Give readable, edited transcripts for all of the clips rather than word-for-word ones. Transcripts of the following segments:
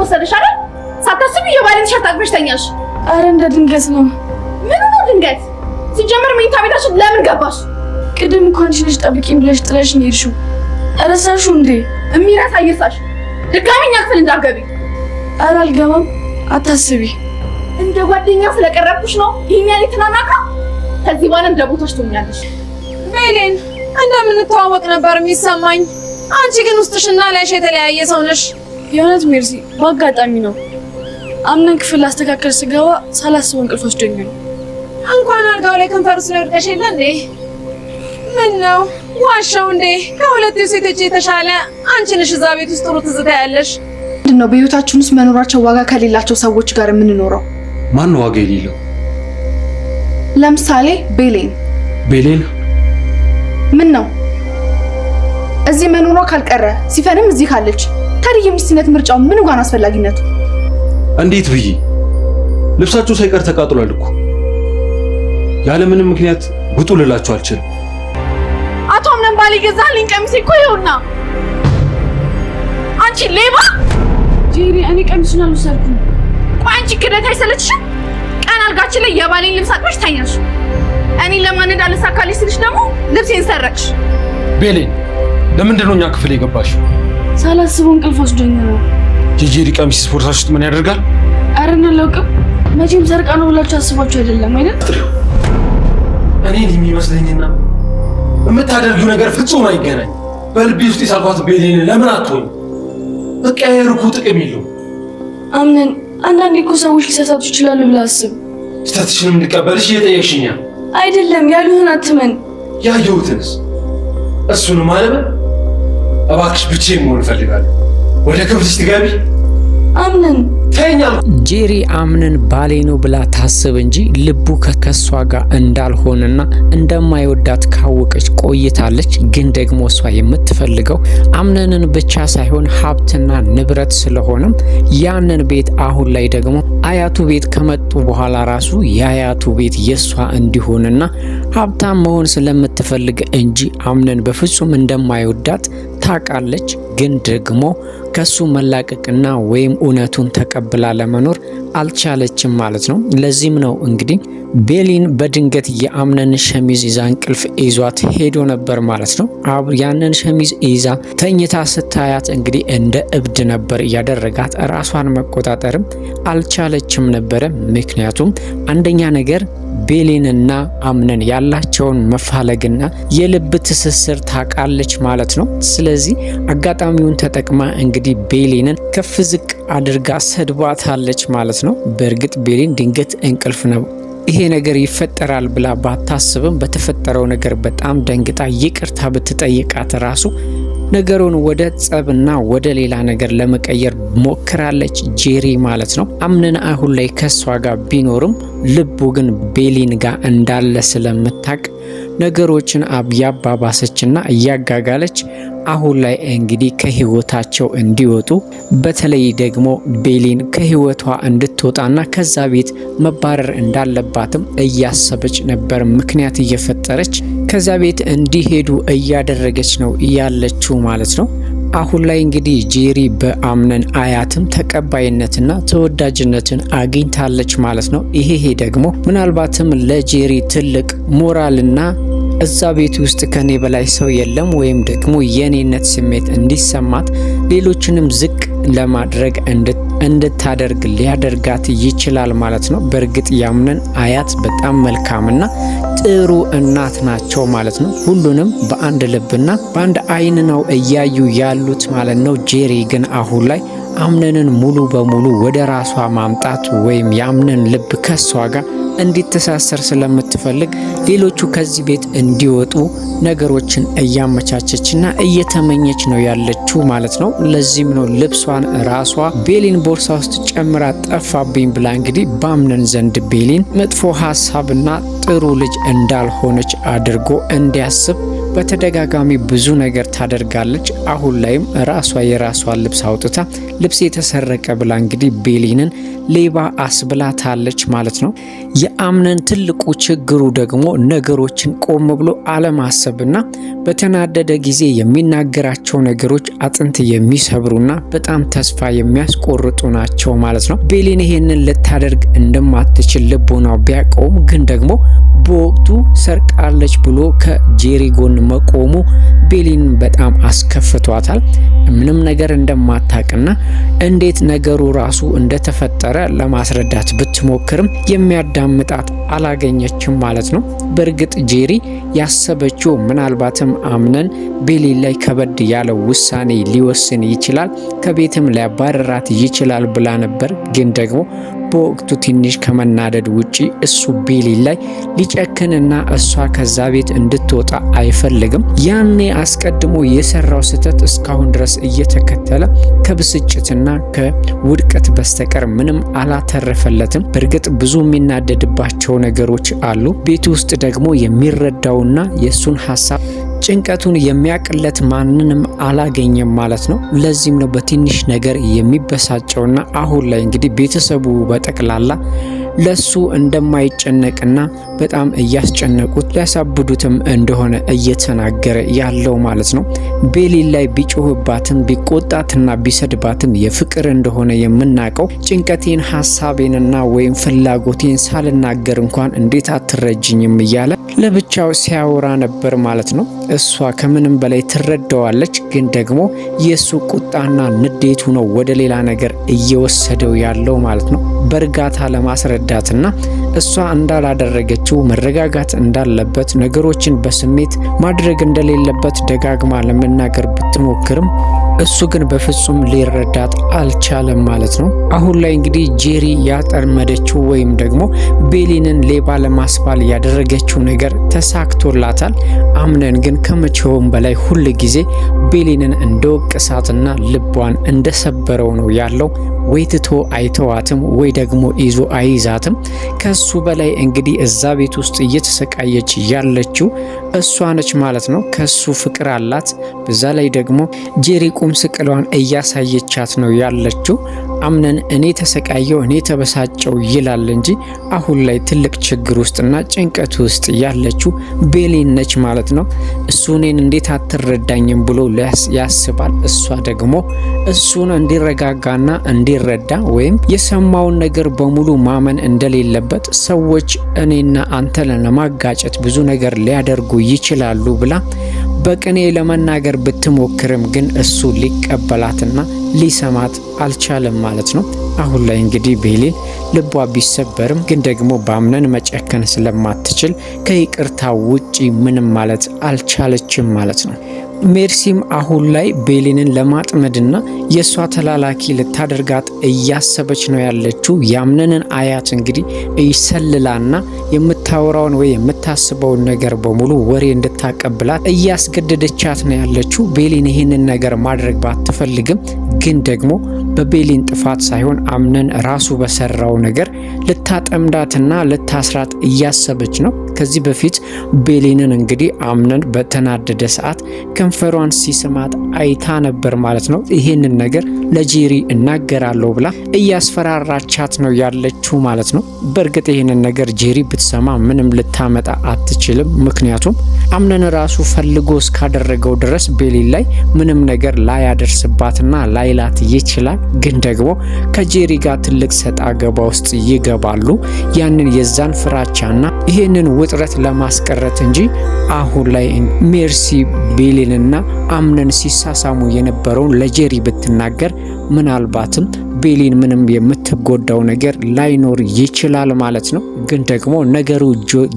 ወሰደሽ አይደል? ሳታስቢ የባሌን ሸርት አቅፈሽ ተኛሽ። አረ እንደ ድንገት ነው። ምን ነው ድንገት? ሲጀመር መኝታ ቤታችን ለምን ገባሽ? ቅድም እኮ አንቺ ነሽ ጠብቂኝ ብለሽ ጥለሽኝ ሄድሽው። ረሳሽው እንዴ? እሚረሳ ይርሳሽ። ድጋሚ እኛ ክፍል እንዳትገቢ። አረ አልገባም፣ አታስቢ። እንደ ጓደኛ ስለቀረብኩሽ ነው ይሄን ያህል ተናናቃ። ከዚህ በኋላ እንደ ቦታሽ ትሆኛለሽ። ሜሌን እንደምንተዋወቅ ነበር የሚሰማኝ። አንቺ ግን ውስጥሽና ላይሽ የተለያየ ሰው ነሽ። የእውነት ሜርሲ፣ በአጋጣሚ ነው። አምነን ክፍል አስተካከል ስገባ ሳላስበው እንቅልፍ ወስዶኝ ነው። እንኳን አልጋው ላይ ከንፈሩ ስለወድቀሽ የለ እንዴ? ምን ነው ዋሻው እንዴ? ከሁለት ሴቶች የተሻለ አንቺ ነሽ እዛ ቤት ውስጥ ጥሩ ትዝታ ያለሽ። ምንድነው በህይወታችን ውስጥ መኖራቸው ዋጋ ከሌላቸው ሰዎች ጋር የምንኖረው? ማን ነው ዋጋ የሌለው? ለምሳሌ ቤሌን። ቤሌን ምን ነው እዚህ መኖሯ ካልቀረ ሲፈንም እዚህ ካለች ታዲያ የሚስትነት ምርጫው ምን እንኳን አስፈላጊነቱ? እንዴት ብዬ ልብሳችሁ ሳይቀር ተቃጥሏል እኮ። ያለ ምንም ምክንያት ውጡ ልላችሁ አልችልም። አቶ አምነን ባል ይገዛልኝ ቀሚስ እኮ ይኸውና። አንቺ ሌባ! ጄሪ፣ እኔ ቀሚሱን አልወሰድኩም። ቆይ አንቺ ክደት አይሰለችሽም? ቀን አልጋችን ላይ የባሌን ልብስ አጥበሽ ተኛሽ። እኔን ለማንድ አልሳካልሽ ስልሽ ደግሞ ልብሴን ሰረቅሽ። ቤሌን ለምንድን ነው እኛ ክፍል የገባሽው? ሳላስበው እንቅልፍ ወስዶኝ ነው። የጄሪ ቀሚስ ስፖርታሽ ውስጥ ምን ያደርጋል? አረ አላውቅም። መቼም ሰርቃ ነው ብላችሁ አስባችሁ አይደለም አይደል? እኔን የሚመስለኝና የምታደርጊው ነገር ፍጹም አይገናኝ። በልቤ ውስጥ የሳልኳት ቤሌን ለምን አትሆኝ? መቀያየርኩ ጥቅም የለውም። አምነን አንዳንዴ እኮ ሰዎች ሊሳሳቱ ይችላሉ ብለህ አስብ። ስህተትሽንም እንድቀበልሽ እየጠየቅሽኛ አይደለም። ያሉህን አትመን። ያየሁትንስ እሱንም አለምን። እባክሽ ብቻዬን መሆን እፈልጋለሁ። ወደ ክፍልሽ ትገቢ። አምነን ተኛል። ጄሪ አምነን ባሌ ነው ብላ ታስብ እንጂ ልቡ ከሷ ጋር እንዳልሆነና እንደማይወዳት ካወቀች ቆይታለች። ግን ደግሞ እሷ የምትፈልገው አምነንን ብቻ ሳይሆን ሀብትና ንብረት ስለሆነም ያንን ቤት አሁን ላይ ደግሞ አያቱ ቤት ከመጡ በኋላ ራሱ የአያቱ ቤት የሷ እንዲሆንና ሀብታም መሆን ስለምትፈልግ እንጂ አምነን በፍጹም እንደማይወዳት ታውቃለች። ግን ደግሞ ከሱ መላቀቅና ወይም እውነቱን ተቀብላ ለመኖር አልቻለችም ማለት ነው። ለዚህም ነው እንግዲህ ቤሊን በድንገት የአምነን ሸሚዝ ይዛ እንቅልፍ ይዟት ሄዶ ነበር ማለት ነው። ያንን ሸሚዝ ይዛ ተኝታ ስታያት እንግዲህ እንደ እብድ ነበር ያደረጋት። ራሷን መቆጣጠርም አልቻለችም ነበረ። ምክንያቱም አንደኛ ነገር ቤሊንና አምነን ያላቸውን መፋለግና የልብ ትስስር ታውቃለች ማለት ነው። ስለዚህ አጋጣሚውን ተጠቅማ እንግዲህ ቤሊንን ከፍ ዝቅ አድርጋ ሰድባታለች ማለት ነው። በእርግጥ ቤሊን ድንገት እንቅልፍ ነው ይሄ ነገር ይፈጠራል ብላ ባታስብም በተፈጠረው ነገር በጣም ደንግጣ ይቅርታ ብትጠይቃት ራሱ ነገሩን ወደ ጸብና ወደ ሌላ ነገር ለመቀየር ሞክራለች ጄሪ ማለት ነው። አምነን አሁን ላይ ከሷ ጋር ቢኖርም ልቡ ግን ቤሊን ጋር እንዳለ ስለምታቅ ነገሮችን እያባባሰችና እያጋጋለች አሁን ላይ እንግዲህ ከህይወታቸው እንዲወጡ በተለይ ደግሞ ቤሊን ከህይወቷ እንድትወጣና ከዛ ቤት መባረር እንዳለባትም እያሰበች ነበር። ምክንያት እየፈጠረች ከዛ ቤት እንዲሄዱ እያደረገች ነው ያለችው ማለት ነው። አሁን ላይ እንግዲህ ጄሪ በአምነን አያትም ተቀባይነትና ተወዳጅነትን አግኝታለች ማለት ነው። ይሄ ደግሞ ምናልባትም ለጄሪ ትልቅ ሞራልና እዛ ቤት ውስጥ ከኔ በላይ ሰው የለም ወይም ደግሞ የኔነት ስሜት እንዲሰማት ሌሎችንም ዝቅ ለማድረግ እንድታደርግ ሊያደርጋት ይችላል ማለት ነው። በእርግጥ ያምነን አያት በጣም መልካምና ጥሩ እናት ናቸው ማለት ነው። ሁሉንም በአንድ ልብና በአንድ አይን ነው እያዩ ያሉት ማለት ነው። ጄሪ ግን አሁን ላይ አምነንን ሙሉ በሙሉ ወደ ራሷ ማምጣት ወይም የአምነን ልብ ከሷ ጋር እንዲተሳሰር ስለምትፈልግ ሌሎቹ ከዚህ ቤት እንዲወጡ ነገሮችን እያመቻቸችና እየተመኘች ነው ያለችው ማለት ነው። ለዚህም ነው ልብሷን ራሷ ቤሊን ቦርሳ ውስጥ ጨምራ ጠፋብኝ ብላ እንግዲህ በአምነን ዘንድ ቤሊን መጥፎ ሀሳብና ጥሩ ልጅ እንዳልሆነች አድርጎ እንዲያስብ በተደጋጋሚ ብዙ ነገር ታደርጋለች። አሁን ላይም ራሷ የራሷን ልብስ አውጥታ ልብስ የተሰረቀ ብላ እንግዲህ ቤሊንን ሌባ አስብላታለች ማለት ነው። የአምነን ትልቁ ችግሩ ደግሞ ነገሮችን ቆም ብሎ አለማሰብና በተናደደ ጊዜ የሚናገራቸው ነገሮች አጥንት የሚሰብሩና በጣም ተስፋ የሚያስቆርጡ ናቸው ማለት ነው። ቤሊን ይሄንን ልታደርግ እንደማትችል ልቦናው ቢያውቀውም ግን ደግሞ በወቅቱ ሰርቃለች ብሎ ከጄሪ ጎን መቆሙ ቤሊን በጣም አስከፍቷታል። ምንም ነገር እንደማታውቅና እንዴት ነገሩ ራሱ እንደተፈጠረ ለማስረዳት ብትሞክርም የሚያዳምጣት አላገኘችም ማለት ነው። በእርግጥ ጄሪ ያሰበችው ምናልባትም አምነን ቤሊን ላይ ከበድ ያለ ውሳኔ ሊወስን ይችላል፣ ከቤትም ሊያባረራት ይችላል ብላ ነበር። ግን ደግሞ በወቅቱ ትንሽ ከመናደድ ውጪ እሱ ቤሊን ላይ ሊጨክንና እሷ ከዛ ቤት እንድትወጣ አይፈልግም። ያኔ አስቀድሞ የሰራው ስህተት እስካሁን ድረስ እየተከተለ ከብስጭትና ከውድቀት በስተቀር ምንም አላተረፈለትም። በእርግጥ ብዙ የሚናደድባቸው ነገሮች አሉ። ቤት ውስጥ ደግሞ የሚረዳውና የእሱን ሀሳብ ጭንቀቱን የሚያቅለት ማንንም አላገኘም ማለት ነው። ለዚህም ነው በትንሽ ነገር የሚበሳጨውና አሁን ላይ እንግዲህ ቤተሰቡ በጠቅላላ ለሱ እንደማይጨነቅና በጣም እያስጨነቁት ሊያሳብዱትም እንደሆነ እየተናገረ ያለው ማለት ነው። ቤሊን ላይ ቢጮህባትም ቢቆጣትና ቢሰድባትም የፍቅር እንደሆነ የምናውቀው ጭንቀቴን ሀሳቤንና ወይም ፍላጎቴን ሳልናገር እንኳን እንዴት አትረጅኝም እያለ ለብቻው ሲያወራ ነበር ማለት ነው። እሷ ከምንም በላይ ትረዳዋለች። ግን ደግሞ የሱ ቁጣና ንዴቱ ነው ወደ ሌላ ነገር እየወሰደው ያለው ማለት ነው። በእርጋታ ለማስረዳትና እሷ እንዳላደረገችው መረጋጋት እንዳለበት ነገሮችን በስሜት ማድረግ እንደሌለበት ደጋግማ ለመናገር ብትሞክርም እሱ ግን በፍጹም ሊረዳት አልቻለም ማለት ነው። አሁን ላይ እንግዲህ ጄሪ ያጠመደችው ወይም ደግሞ ቤሊንን ሌባ ለማስባል ያደረገችው ነገር ተሳክቶላታል። አምነን ግን ከመቼውም በላይ ሁል ጊዜ ቤሊንን እንደወቀሳትና ልቧን እንደሰበረው ነው ያለው። ወይ ትቶ አይተዋትም ወይ ደግሞ ይዞ አይዛትም። ከሱ በላይ እንግዲህ እዛ ቤት ውስጥ እየተሰቃየች ያለችው እሷ ነች ማለት ነው። ከሱ ፍቅር አላት። በዛ ላይ ደግሞ ጄሪ ቁም ስቅሏን እያሳየቻት ነው ያለችው። አምነን እኔ ተሰቃየው እኔ ተበሳጨው ይላል እንጂ አሁን ላይ ትልቅ ችግር ውስጥና ጭንቀት ውስጥ ያለችው ቤሊን ነች ማለት ነው። እሱ እኔን እንዴት አትረዳኝም ብሎ ያስባል። እሷ ደግሞ እሱን እንዲረጋጋና እንዲረዳ ወይም የሰማውን ነገር በሙሉ ማመን እንደሌለበት ሰዎች እኔና አንተን ለማጋጨት ብዙ ነገር ሊያደርጉ ይችላሉ ብላ በቅኔ ለመናገር ብትሞክርም ግን እሱ ሊቀበላትና ሊሰማት አልቻለም ማለት ነው። አሁን ላይ እንግዲህ ቤሊን ልቧ ቢሰበርም ግን ደግሞ በአምነን መጨከን ስለማትችል ከይቅርታ ውጪ ምንም ማለት አልቻለችም ማለት ነው። ሜርሲም አሁን ላይ ቤሊንን ለማጥመድና የሷ ተላላኪ ልታደርጋት እያሰበች ነው ያለችው። ያምነንን አያት እንግዲህ እይሰልላና የምታወራውን ወይ የምታስበውን ነገር በሙሉ ወሬ እንድታቀብላት እያስገደደቻት ነው ያለችው። ቤሊን ይህንን ነገር ማድረግ ባትፈልግም ግን ደግሞ በቤሊን ጥፋት ሳይሆን አምነን ራሱ በሰራው ነገር ልታጠምዳትና ልታስራት እያሰበች ነው። ከዚህ በፊት ቤሊንን እንግዲህ አምነን በተናደደ ሰዓት ከንፈሯን ሲስማት አይታ ነበር ማለት ነው። ይሄንን ነገር ለጄሪ እናገራለሁ ብላ እያስፈራራቻት ነው ያለችው ማለት ነው። በእርግጥ ይሄንን ነገር ጄሪ ብትሰማ ምንም ልታመጣ አትችልም። ምክንያቱም አምነን ራሱ ፈልጎ እስካደረገው ድረስ ቤሊን ላይ ምንም ነገር ላያደርስባትና ላይላት ይችላል። ግን ደግሞ ከጄሪ ጋር ትልቅ ሰጣ ገባ ውስጥ ይገባሉ። ያንን የዛን ፍራቻና ይሄንን ውጥረት ለማስቀረት እንጂ አሁን ላይ ሜርሲ ቤሊንና አምነን ሲሳሳሙ የነበረውን ለጄሪ ብትናገር ምናልባትም ቤሊን ምንም የምትጎዳው ነገር ላይኖር ይችላል ማለት ነው። ግን ደግሞ ነገሩ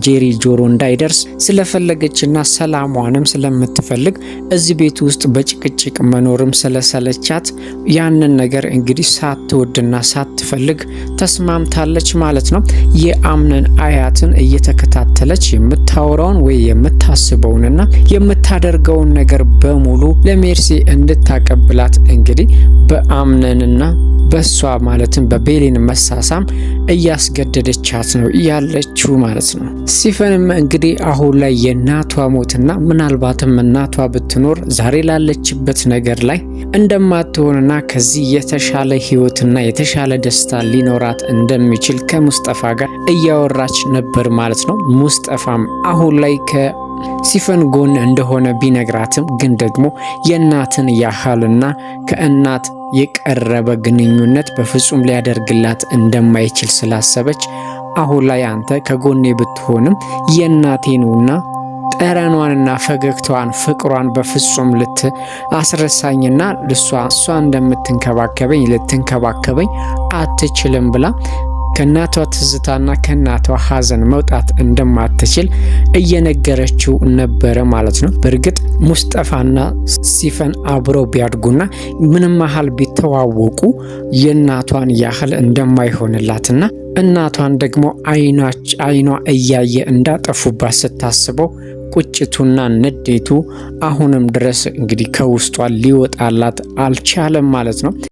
ጄሪ ጆሮ እንዳይደርስ ስለፈለገችና ሰላሟንም ስለምትፈልግ እዚህ ቤት ውስጥ በጭቅጭቅ መኖርም ስለሰለቻት ያንን ነገር እንግዲህ ሳትወድና ሳትፈልግ ተስማምታለች ማለት ነው። የአምነን አያትን እየተከታተለች የምታወራውን ወይ የምታስበውንና የምታደርገውን ነገር በሙሉ ለሜርሲ እንድታቀብላት እንግዲህ በአምነንና በሷ ማለትም በቤሌን መሳሳም እያስገደደቻት ነው ያለችው ማለት ነው። ሲፈንም እንግዲህ አሁን ላይ የእናቷ ሞትና ምናልባትም እናቷ ብትኖር ዛሬ ላለችበት ነገር ላይ እንደማትሆንና ከዚህ የተሻለ ህይወትና የተሻለ ደስታ ሊኖራት እንደሚችል ከሙስጠፋ ጋር እያወራች ነበር ማለት ነው። ሙስጠፋም አሁን ላይ ሲፈን ጎን እንደሆነ ቢነግራትም ግን ደግሞ የእናትን ያህልና ከእናት የቀረበ ግንኙነት በፍጹም ሊያደርግላት እንደማይችል ስላሰበች አሁን ላይ አንተ ከጎኔ ብትሆንም የእናቴ ነውና ጠረኗንና ፈገግታዋን ፍቅሯን በፍጹም ልትአስረሳኝና እሷ እንደምትንከባከበኝ ልትንከባከበኝ አትችልም ብላ ከናቷ ትዝታና ከናቷ ሐዘን መውጣት እንደማትችል እየነገረችው ነበረ ማለት ነው። በእርግጥ ሙስጠፋና ሲፈን አብረው ቢያድጉና ምንም ያህል ቢተዋወቁ የናቷን ያህል እንደማይሆንላትና እናቷን ደግሞ አይኗ እያየ እንዳጠፉባት ስታስበው ቁጭቱና ንዴቱ አሁንም ድረስ እንግዲህ ከውስጧ ሊወጣላት አልቻለም ማለት ነው።